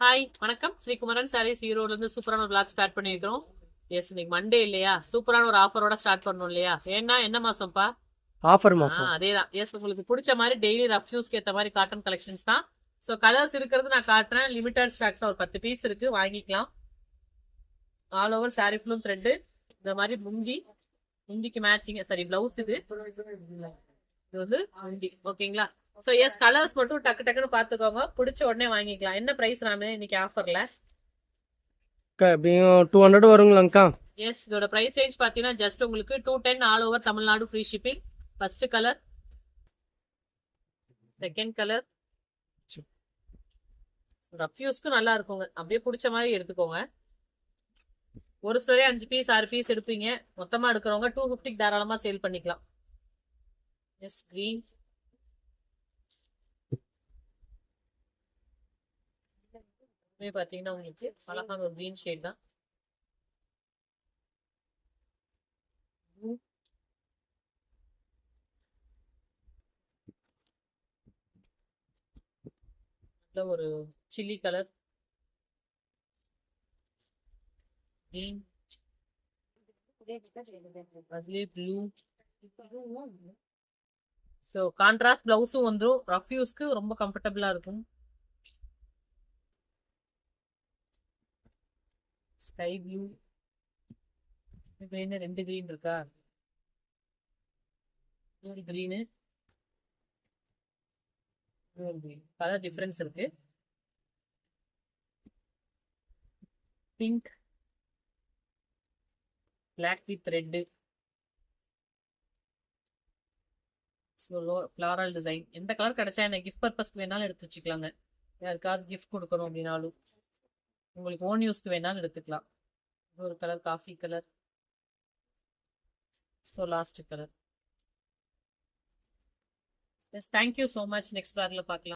Hi வணக்கம். ஸ்ரீகுமரன் சாரீஸ் ஈரோட்ல இருந்து சூப்பரான ஒரு vlog ஸ்டார்ட் பண்ணியிருக்கிறோம். எஸ், இன்னைக்கு மண்டே இல்லையா? சூப்பரான ஒரு ஆஃபரோட ஸ்டார்ட் பண்ணணும் இல்லையா? ஏன்னா என்ன மாசம்ப்பா? ஆஃபர் மாசம். அதேதான். எஸ், உங்களுக்கு பிடிச்ச மாதிரி டெய்லி ரஃப் யூஸ்க்கு ஏற்ற மாதிரி காட்டன் கலெக்ஷன்ஸ் தான். ஸோ கலர்ஸ் இருக்கிறது நான் காட்டுறேன். லிமிட்டட் ஸ்டாக்ஸ் ஒரு 10 பீஸ் இருக்கு, வாங்கிக்கலாம். ஆல் ஓவர் சாரி ஃபுல்லும் த்ரெட்டு. இந்த மாதிரி முந்திக்கு மேட்சிங் சரி பிளவுஸ் இது வந்து முந்தி. ஓகேங்களா? ஸோ எஸ், கலர்ஸ் மட்டும் டக்கு டக்குன்னு பார்த்துக்கோங்க. பிடிச்ச உடனே வாங்கிக்கலாம். என்ன ப்ரைஸ் நாம இன்னைக்கு ஆஃபர்ல? எப்படியும் 200 வருங்களாங்க்கா. எஸ், இதோட பிரைஸ் ரேஞ்ச் பார்த்தீங்கன்னா ஜஸ்ட் உங்களுக்கு 210 all over Tamil Nadu free shipping. First colour, second colour. Rough யூஸ்க்கு நல்லா இருக்குங்க. அப்படியே பிடிச்ச மாதிரி எடுத்துக்கோங்க. ஒரு சிலரே 5 பீஸ் 6 பீஸ் எடுப்பீங்க. மொத்தமா எடுக்கிறவங்க 250 தாராளமா சேல் பண்ணிக்கலாம். Yes, green. பாத்தீங்கன்னா உங்களுக்கு அழகான ஒரு கிரீன் ஷேட் தான். ஒரு சில்லி கலர், கிரீன், அதுலயே ப்ளூ. ஸோ கான்ட்ராஸ்ட் பிளவுஸும் வந்துடும். ரஃப் யூஸ்க்கு ரொம்ப கம்ஃபர்டபுளா இருக்கும். ஸ்கை ப்ளூ, கிரீன், 2 கிரீன் இருக்கா? ஒரு கிரீனு, ஒரு கிரீன். கலர் டிஃபரன்ஸ் இருக்கு. Pink, black with red. Floral design. எந்த கலர் கிடைச்சா என்ன கிஃப்ட் பர்பஸ்க்கு வேணாலும் எடுத்து வச்சுக்கலாங்க. யாருக்காவது கிஃப்ட் கொடுக்கணும் அப்படின்னாலும், உங்களுக்கு ஓன் யூஸ்க்கு வேணாலும் எடுத்துக்கலாம். ஒரு colour coffee colour. So last colour. Yes, thank you so much. Next vlogல பார்க்கலாம்.